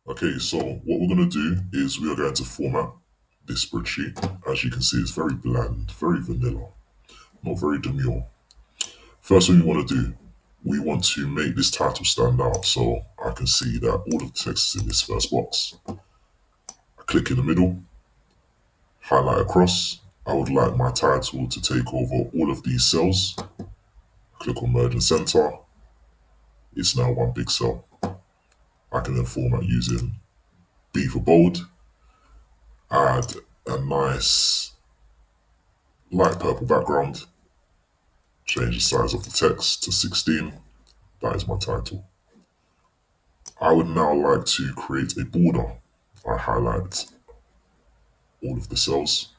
Okay, so what we're going to do is we are going to format this spreadsheet. As you can see, it's very bland, very vanilla, not very demure. First thing we want to do, we want to make this title stand out so I can see that all of the text is in this first box. I click in the middle, highlight across. I would like my title to take over all of these cells. Click on merge and center. It's now one big cell. I can then format using B for bold, add a nice light purple background, change the size of the text to 16. That is my title. I would now like to create a border. I highlight all of the cells.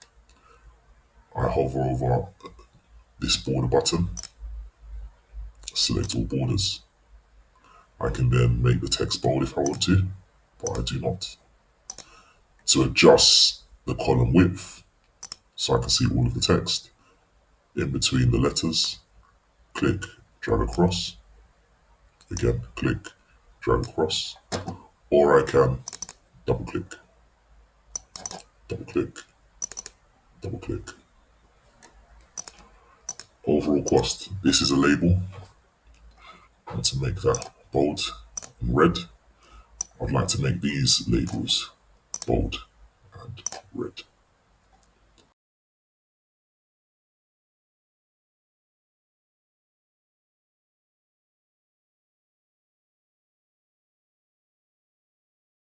I hover over this border button, select all borders. I can then make the text bold if I want to, but I do not. To adjust the column width so I can see all of the text in between the letters, click, drag across. Again, click, drag across. Or I can double click, double click, double click. Overall cost. This is a label. I want to make that bold and red. I'd like to make these labels bold and red.